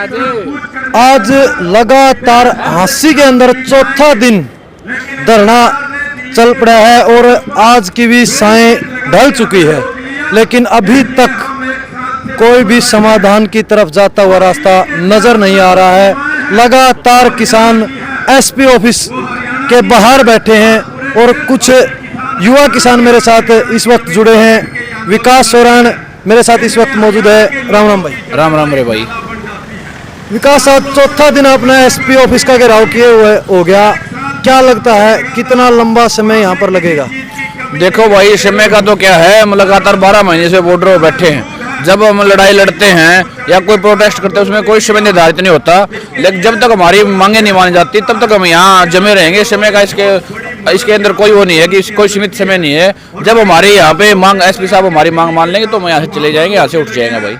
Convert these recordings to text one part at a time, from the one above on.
आज लगातार हांसी के अंदर चौथा दिन धरना चल पड़ा है और आज की भी साएं ढल चुकी है, लेकिन अभी तक कोई भी समाधान की तरफ जाता हुआ रास्ता नजर नहीं आ रहा है। लगातार किसान एसपी ऑफिस के बाहर बैठे हैं और कुछ युवा किसान मेरे साथ इस वक्त जुड़े हैं। विकास सोरान मेरे साथ इस वक्त मौजूद है। राम राम भाई। राम राम रे भाई। विकास, आज चौथा दिन आपने एसपी ऑफिस का घेराव किए हुए हो गया, क्या लगता है कितना लंबा समय यहाँ पर लगेगा? देखो भाई, समय का तो क्या है, हम लगातार 12 महीने से बॉर्डर पर बैठे हैं। जब हम लड़ाई लड़ते हैं या कोई प्रोटेस्ट करते हैं उसमें कोई समय निर्धारित नहीं होता, लेकिन जब तक हमारी मांगे नहीं मानी जाती तब तक हम यहाँ जमे रहेंगे। समय का इसके अंदर कोई वो नहीं है कि कोई सीमित समय नहीं है। जब हमारे यहाँ पे मांग एसपी साहब हमारी मांग मान लेंगे तो हम यहाँ से चले जाएंगे, यहाँ से उठ जाएंगे भाई।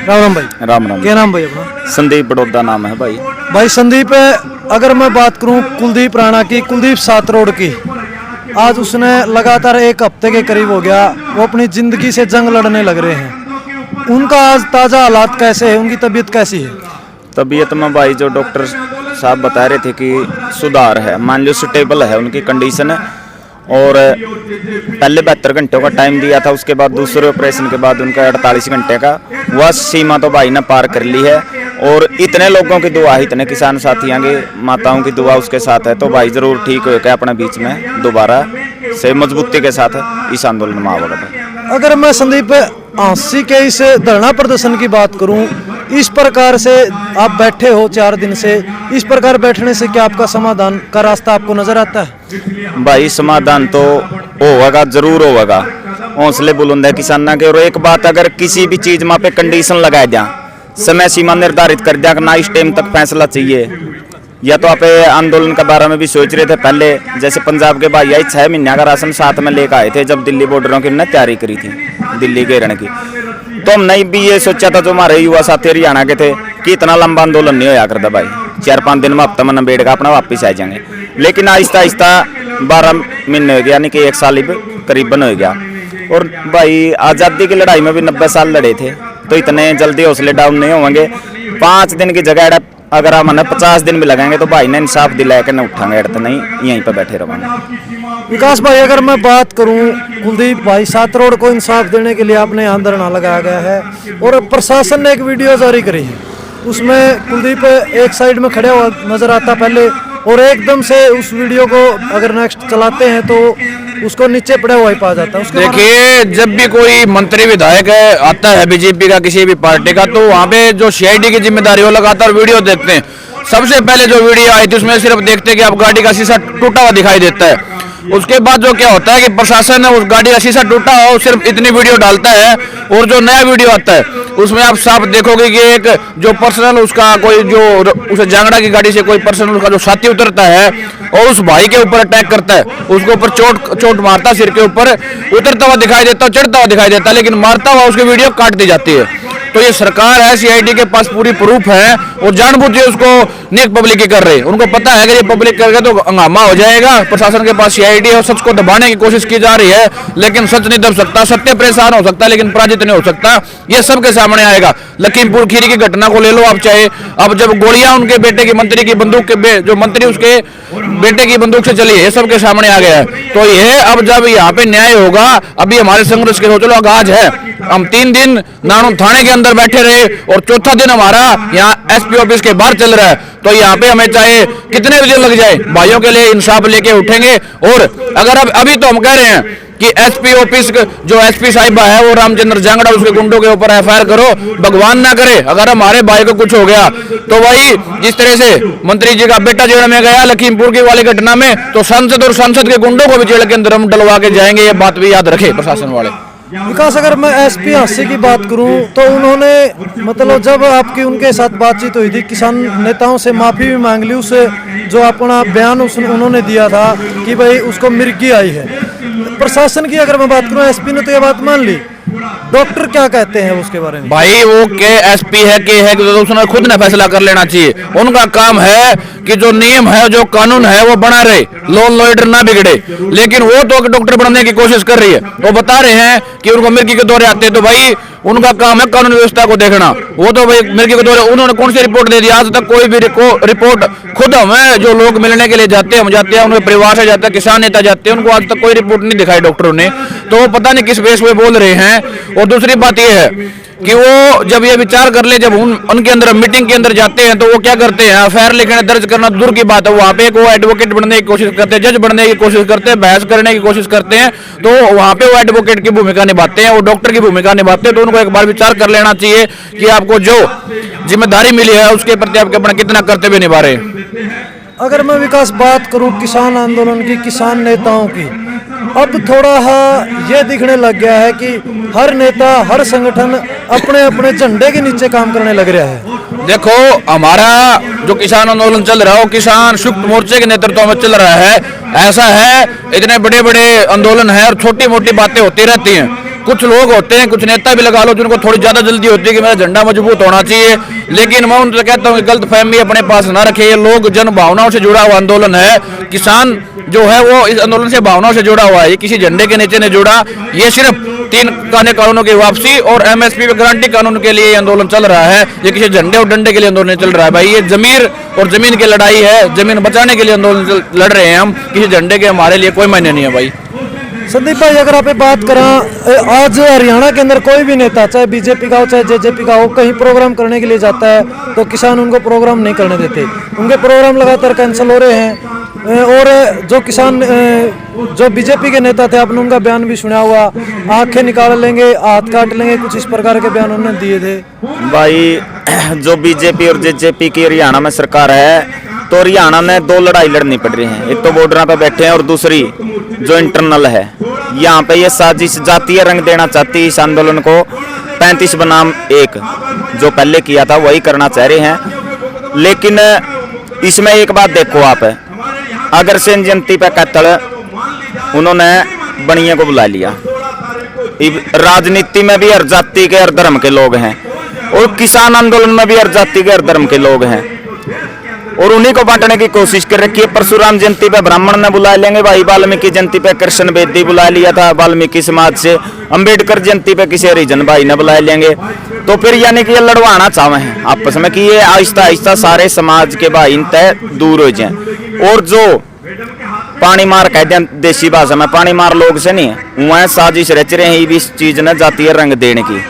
राम राम भाई। राम राम। क्या नाम भाई अपना? संदीप बड़ौदा नाम है भाई। भाई संदीप, अगर मैं बात करूं कुलदीप राणा की, कुलदीप सातरोड की, आज उसने लगातार एक हफ्ते के करीब हो गया वो अपनी जिंदगी से जंग लड़ने लग रहे हैं। उनका आज ताजा हालात कैसे है, उनकी तबीयत कैसी है? तबीयत में भाई जो डॉक्टर साहब बता रहे थे कि सुधार है, मान लो स्टेबल है उनकी कंडीशन, और पहले 72 घंटों का टाइम दिया था, उसके बाद दूसरे ऑपरेशन के बाद उनका 48 घंटे का वह सीमा तो भाई ने पार कर ली है। और इतने लोगों की दुआ, इतने किसान साथियों की, माताओं की दुआ उसके साथ है, तो भाई जरूर ठीक होगा अपने बीच में दोबारा से मजबूती के साथ इस आंदोलन में आवेगा। अगर मैं संदीप हांसी के इस धरना प्रदर्शन की बात करूं, इस प्रकार से आप बैठे हो 4 दिन से, इस प्रकार बैठने से क्या आपका समाधान का रास्ता आपको नजर आता है? भाई समाधान तो होगा, जरूर होगा। हौसले बुलंद है किसानों के। और एक बात, अगर किसी भी चीज में पे कंडीशन लगाए जा, समय सीमा निर्धारित कर दिया कि ना इस टाइम तक फैसला चाहिए, या तो आप आंदोलन के बारे में भी सोच रहे थे पहले, जैसे पंजाब के भाई 6 महीने का राशन साथ में लेकर आए थे जब दिल्ली बॉर्डरों की उन्होंने तैयारी करी थी, दिल्ली घेरने की। तो हमने भी ये सोचा था जो हमारे युवा साथी हरियाणा के थे कि इतना लंबा आंदोलन नहीं होया करता भाई, 4-5 दिन में हफ्ता में नबेड़ का अपना वापिस आ जाएंगे। लेकिन आहिस्ता आहिस्ता 12 महीने हो गया, यानी कि 1 साल करीबन हो गया। और भाई आज़ादी की लड़ाई में भी 90 साल लड़े थे, तो इतने जल्दी हौसले डाउन नहीं होंगे। 5 दिन की जगह अगर हम 50 दिन भी लगाएंगे तो भाई ने इंसाफ दिलाया के न उठाएंगे, तो नहीं यहीं पर बैठे रहेंगे। विकास भाई, अगर मैं बात करूं कुलदीप भाई सातरोड को इंसाफ देने के लिए आपने यहाँ धरना लगाया गया है और प्रशासन ने एक वीडियो जारी करी है, उसमें कुलदीप एक साइड में खड़े हुआ नजर आता पहले, और एकदम से उस वीडियो को अगर नेक्स्ट चलाते हैं तो उसको नीचे पड़ा हुआ ही पा जाता है। देखिए, जब भी कोई मंत्री विधायक आता है बीजेपी का किसी भी पार्टी का, तो वहाँ पे जो सीआईडी की जिम्मेदारी हो लगातार वीडियो देखते हैं। सबसे पहले जो वीडियो आई थी उसमें सिर्फ देखते हैं कि अब गाड़ी का शीशा टूटा हुआ दिखाई देता है। उसके बाद जो क्या होता है कि प्रशासन ने उस गाड़ी का शीशा टूटा हो सिर्फ इतनी वीडियो डालता है, और जो नया वीडियो आता है उसमें आप साफ देखोगे कि एक जो पर्सनल उसका कोई जो उस जांगड़ा की गाड़ी से कोई पर्सनल उसका जो साथी उतरता है और उस भाई के ऊपर अटैक करता है, उसके ऊपर चोट मारता, सिर के ऊपर उतरता हुआ दिखाई देता, चढ़ता हुआ दिखाई देता, लेकिन मारता हुआ उसकी वीडियो काट दी जाती है। तो ये सरकार है, सीआईडी के पास पूरी प्रूफ है और जानबूझ के उसको नेक पब्लिक ही कर रहे हैं। उनको पता है कि ये पब्लिक करके तो हंगामा हो जाएगा। प्रशासन के पास सीआईडी है और सच को दबाने की कोशिश की जा रही है, लेकिन सच नहीं दब सकता। सत्य परेशान हो सकता है लेकिन पराजित नहीं हो सकता। ये सबके सामने आएगा। लखीमपुर खीरी की घटना को ले लो आप चाहे, अब जब गोलियां उनके बेटे की मंत्री की बंदूक के जो मंत्री उसके बेटे की बंदूक से चली है, सबके सामने आ गया है। तो ये अब जब यहाँ पे न्याय होगा, अभी हमारे संघर्ष के सोच लो आज है, हम 3 दिन नानू थाने के अंदर बैठे रहे और चौथा दिन हमारा यहाँ एसपी ऑफिस के बाहर चल रहा है। तो यहाँ पे हमें चाहे कितने भी दिन लग जाए, भाइयों के लिए इंसाफ लेके उठेंगे। और अगर अब अभी तो हम कह रहे हैं कि एसपी ऑफिस जो एसपी साहिबा है वो रामचंद्र जांगड़ा उसके गुंडों के ऊपर एफआईआर करो, भगवान ना करे अगर हमारे भाई को कुछ हो गया तो वही जिस तरह से मंत्री जी का बेटा जेल में गया लखीमपुर की वाली घटना में, तो सांसद और सांसद के गुंडों को भी जेल के अंदर हम डलवा के जाएंगे। ये बात भी याद रखे प्रशासन वाले। विकास, अगर मैं एसपी हांसी की बात करूं तो उन्होंने मतलब जब आपकी उनके साथ बातचीत हुई थी, किसान नेताओं से माफी भी मांग ली, उससे जो अपना बयान उन्होंने दिया था कि भाई उसको मिर्गी आई है। प्रशासन की अगर मैं बात करूं, एसपी ने तो ये बात मान ली, डॉक्टर क्या कहते हैं उसके बारे में? भाई वो के एसपी है कि है तो उसने खुद ने फैसला कर लेना चाहिए। उनका काम है कि जो नियम है जो कानून है वो बना रहे, लॉ एंड ना बिगड़े। लेकिन वो तो डॉक्टर बनने की कोशिश कर रही है। वो बता रहे हैं कि उनको मिर्गी के दौरे आते हैं, तो भाई उनका काम है कानून व्यवस्था को देखना। वो तो भाई मिर्गी को दौरे, उन्होंने कौन सी रिपोर्ट दे दी? आज तक कोई भी रिपोर्ट, खुद हमें जो लोग मिलने के लिए जाते हैं, हम जाते हैं, उनके परिवार से जाते हैं, किसान नेता जाते हैं, उनको आज तक कोई रिपोर्ट नहीं दिखाई डॉक्टरों ने। तो पता नहीं किस बेस पे बोल रहे हैं। और दूसरी बात यह है कि वो जब ये विचार कर ले, जब उनके अंदर मीटिंग के अंदर जाते हैं तो वो क्या करते हैं? एफआईआर लिखने दर्ज करना दूर की बात है, वहां पे वो एडवोकेट बनने की कोशिश करते हैं, जज बनने की कोशिश करते हैं, बहस करने की कोशिश करते हैं। तो वहां पे वो एडवोकेट की भूमिका निभाते हैं, वो डॉक्टर की भूमिका निभाते हैं। तो उनको एक बार विचार कर लेना चाहिए कि आपको जो जिम्मेदारी मिली है उसके प्रति आपके अपना कितना कर्तव्य निभा रहे हैं। अगर मैं विकास बात करूं किसान आंदोलन की, किसान नेताओं की, अब थोड़ा ये दिखने लग गया है कि हर नेता, हर संगठन अपने अपने झंडे के नीचे काम करने लग रहा है। देखो, हमारा जो किसान आंदोलन चल रहा है वो किसान संयुक्त मोर्चे के नेतृत्व में चल रहा है। ऐसा है, इतने बड़े बड़े आंदोलन है और छोटी मोटी बातें होती रहती हैं। कुछ लोग होते हैं, कुछ नेता भी लगा लो, जिनको थोड़ी ज्यादा जल्दी होती है कि मेरा झंडा मजबूत होना चाहिए। लेकिन मैं उनसे कहता हूँ कि गलत फहमी अपने पास ना रखे। ये लोग जन भावनाओं से जुड़ा हुआ आंदोलन है। किसान जो है वो इस आंदोलन से भावनाओं से जुड़ा हुआ है, ये किसी झंडे के नीचे नहीं जुड़ा। ये सिर्फ 3 कानूनों की वापसी और एमएसपी गारंटी कानून के लिए आंदोलन चल रहा है। ये किसी झंडे और डंडे के लिए आंदोलन चल रहा है भाई। ये जमीर और जमीन की लड़ाई है, जमीन बचाने के लिए आंदोलन लड़ रहे हैं हम। किसी झंडे के हमारे लिए कोई मायने नहीं है भाई। संदीप भाई, अगर आप बात करें, आज हरियाणा के अंदर कोई भी नेता, चाहे बीजेपी का हो चाहे जेजेपी का हो, कहीं प्रोग्राम करने के लिए जाता है तो किसान उनको प्रोग्राम नहीं करने देते। उनके प्रोग्राम लगातार कैंसिल हो रहे हैं। और जो किसान, जो बीजेपी के नेता थे, आपने उनका बयान भी सुना हुआ, आंखें निकाल लेंगे, हाथ काट लेंगे, कुछ इस प्रकार के बयान उन्होंने दिए थे। भाई, जो बीजेपी और जेजेपी की हरियाणा में सरकार है, तो हरियाणा में 2 लड़ाई लड़नी पड़ रही है। एक तो बॉर्डर पे बैठे हैं और दूसरी जो इंटरनल है। यहाँ पे ये साजिश जातीय रंग देना चाहती है इस आंदोलन को। 35 बनाम 1 जो पहले किया था वही करना चाह रहे हैं। लेकिन इसमें एक बात देखो आप, अगर सेन जयंती पे कत्ल उन्होंने बनिए को बुला लिया। राजनीति में भी हर जाति के हर धर्म के लोग हैं और किसान आंदोलन में भी हर जाति के हर धर्म के लोग हैं और उन्हीं को बांटने की कोशिश कर रखी है। परशुराम जयंती पे ब्राह्मण ने बुला लेंगे भाई, वाल्मीकि जयंती पे कृष्ण बेदी बुला लिया था वाल्मीकि समाज से, अंबेडकर जयंती पे किसी हरिजन भाई ने बुला लेंगे। तो फिर यानी कि ये लड़वाना चाहे हैं आपस में कि ये आहिस्ता आहिस्ता सारे समाज के भाई तय दूर हो जाए। और जो पानी मार कह दें देसी भाषा में, पानी मार लोग से नहीं है, वह साजिश रच रहे हैं इस चीज ने जातीय रंग देने की।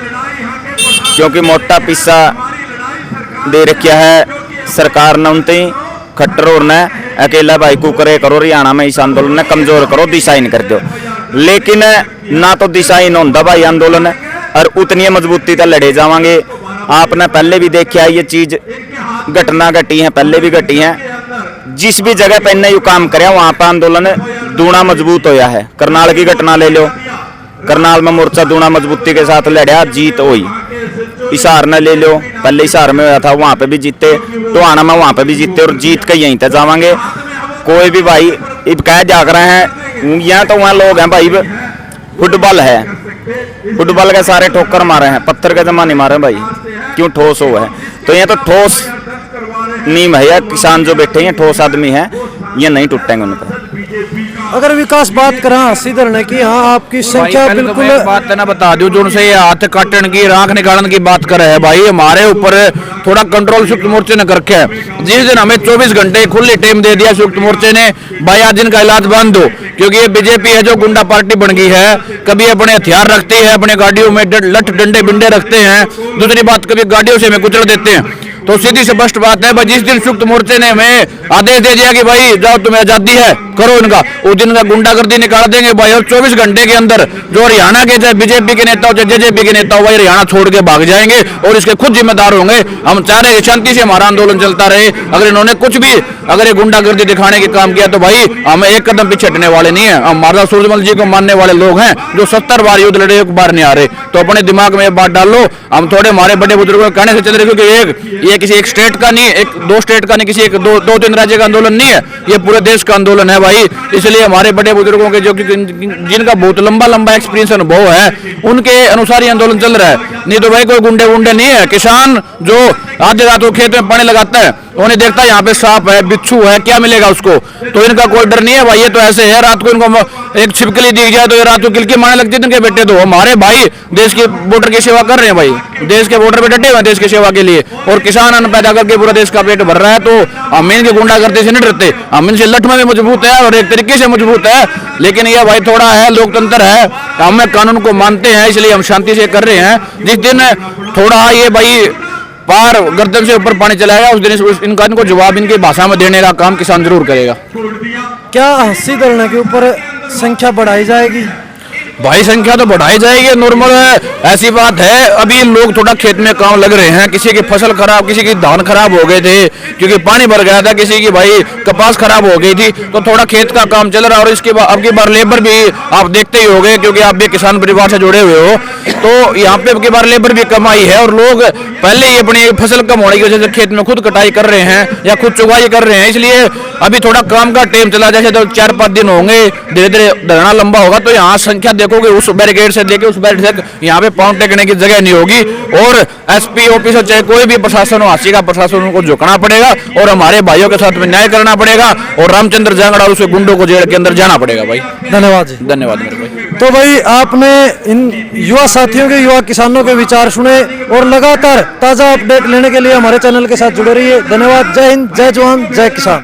क्योंकि मोटा पिस्सा दे रखा है सरकार ने उनते खट्टर और ने अकेला भाई को करे करो हरियाणा में इस आंदोलन ने कमजोर करो, दिशाहीन कर दो। लेकिन ना तो दिशाहीन होता भाई आंदोलन, और उतनी मजबूती तक लड़े जावांगे। आपने पहले भी देखा ये चीज घटना घटी है, पहले भी घटी है। जिस भी जगह पे इन्हें यू काम करे वहां पर आंदोलन दूना मजबूत होया है। करनाल की घटना ले लो, करनाल में मोर्चा दूना मजबूती के साथ लड़ा, जीत हुई। हिसार ने ले लो, पहले हिसार में होया था, वहां पे भी जीते। टोहाना में वहां पे भी जीते और जीत के यहीं तक जावांगे। कोई भी भाई अब कह जाग रहे हैं यहाँ तो वहाँ लोग हैं भाई, फुटबॉल है, फुटबॉल के सारे ठोकर मारे हैं, पत्थर के जमा नहीं मारे भाई, क्यों ठोस हो है। तो ये तो ठोस नीम है, या किसान जो बैठे हैं ठोस आदमी है, ये नहीं टूटेंगे उन पर। अगर विकास बात करें हंसी धरने की, हाँ आपकी संख्या बिल्कुल बात ना बता दूं, जो उनसे हाथ काटने की, राख निकालने की बात कर रहे हैं भाई, हमारे ऊपर थोड़ा कंट्रोल संयुक्त मोर्चे ने कर रखा है। जिस दिन हमें 24 घंटे खुली टाइम दे दिया संयुक्त मोर्चे ने, भाई आज दिन का इलाज बंद दो, क्योंकि ये बीजेपी है जो गुंडा पार्टी बन गई है। कभी अपने हथियार रखते हैं, अपने गाड़ियों में लठ डंडे बिंडे रखते हैं, दूसरी बात कभी गाड़ियों से हमें कुचल देते हैं। तो सीधी स्पष्ट बात है भाई, जिस दिन संयुक्त मोर्चे ने हमें आदेश दे दिया कि भाई जाओ तुम्हें आजादी है करो इनका, उस दिन का गुंडागर्दी निकाल देंगे भाई। और 24 घंटे के अंदर जो हरियाणा के चाहे बीजेपी के नेता हो चाहे जेजेपी के नेता हो, भाई हरियाणा छोड़ के भाग जाएंगे और इसके खुद जिम्मेदार होंगे। हम चाह रहे हैं शांति से हमारा आंदोलन चलता रहे। अगर इन्होंने कुछ भी अगर ये गुंडागर्दी दिखाने के काम किया तो भाई हम एक कदम पीछे हटने वाले नहीं है। हम महाराजा सूरजमल जी को मानने वाले लोग हैं जो 70 बार युद्ध लड़े, एक बार नहीं आ रहे। तो अपने दिमाग में ये बात डाल लो। हम थोड़े हमारे बड़े बुजुर्गों कहने से चल रहे, क्योंकि ये किसी एक स्टेट का नहीं, एक दो स्टेट का नहीं, किसी एक दो तीन राज्य का आंदोलन नहीं है, ये पूरे देश का आंदोलन है भाई। इसलिए हमारे बड़े बुजुर्गों के जो जिनका बहुत लंबा एक्सपीरियंस अनुभव है, उनके अनुसार ये आंदोलन चल रहा है। नहीं तो भाई कोई गुंडे वुंडे नहीं है। किसान जो आधी रात को खेत में पानी लगाता है, उन्हें देखता है यहाँ पे सांप है, बिच्छू है, क्या मिलेगा उसको, तो इनका कोई डर नहीं है भाई। ये तो ऐसे है, रात को इनको एक छिपकली दिख जाए तो ये रात को किलकी मारने लगती है इनके बेटे। तो हमारे भाई देश के वोटर की सेवा कर रहे हैं भाई, देश के वोटर पे डटे हुए हैं देश की सेवा के लिए, और किसान अन्न पैदा करके पूरा देश का पेट भर रहा है। तो हम इनके गुंडागर्दी से नहीं डरते, हम इनसे लठ में भी मजबूत है और एक तरीके से मजबूत है। लेकिन ये भाई थोड़ा है, लोकतंत्र है, हम कानून को मानते हैं, इसलिए हम शांति से कर रहे हैं। जिस दिन थोड़ा ये भाई पार गर्दन से ऊपर पानी चलाएगा उस दिन इनको जवाब इनकी भाषा में देने का काम किसान जरूर करेगा। क्या हंसी दलने के ऊपर संख्या बढ़ाई जाएगी? भाई संख्या तो बढ़ाई जाएगी, नॉर्मल है, ऐसी बात है। अभी लोग थोड़ा खेत में काम लग रहे हैं, किसी की फसल खराब, किसी की धान खराब हो गए थे क्योंकि पानी भर गया था, किसी की भाई कपास खराब हो गई थी, तो थोड़ा खेत का काम चल रहा है। और इसके बाद अब की बार लेबर भी आप देखते ही होंगे क्योंकि आप भी किसान परिवार से जुड़े हुए हो, तो यहाँ पे अब की बार लेबर भी कम आई है। और लोग पहले ही अपनी फसल कम होने की वजह से खेत में खुद कटाई कर रहे हैं या खुद चुगाई कर रहे हैं, इसलिए अभी थोड़ा काम का टाइम चला। जैसे तो 4-5 दिन होंगे, धीरे धीरे धरना लंबा होगा, तो यहाँ संख्या देखोगे उस बैरिकेड से लेके उस बैरिकेड तक यहाँ पे पांव टेकने की जगह नहीं होगी। और एसपी ऑफिसर चाहे कोई भी प्रशासन हो, हाथी का प्रशासन, उनको झुकना पड़ेगा और हमारे भाइयों के साथ में न्याय करना पड़ेगा। और रामचंद्र जांगड़ा और उसके गुंडों को जेल के अंदर जाना पड़ेगा भाई। धन्यवाद जी। धन्यवाद मेरे भाई। तो भाई आपने इन युवा साथियों के, युवा किसानों के विचार सुने और लगातार ताजा अपडेट लेने के लिए हमारे चैनल के साथ जुड़े रहिए। धन्यवाद। जय हिंद, जय जवान, जय किसान।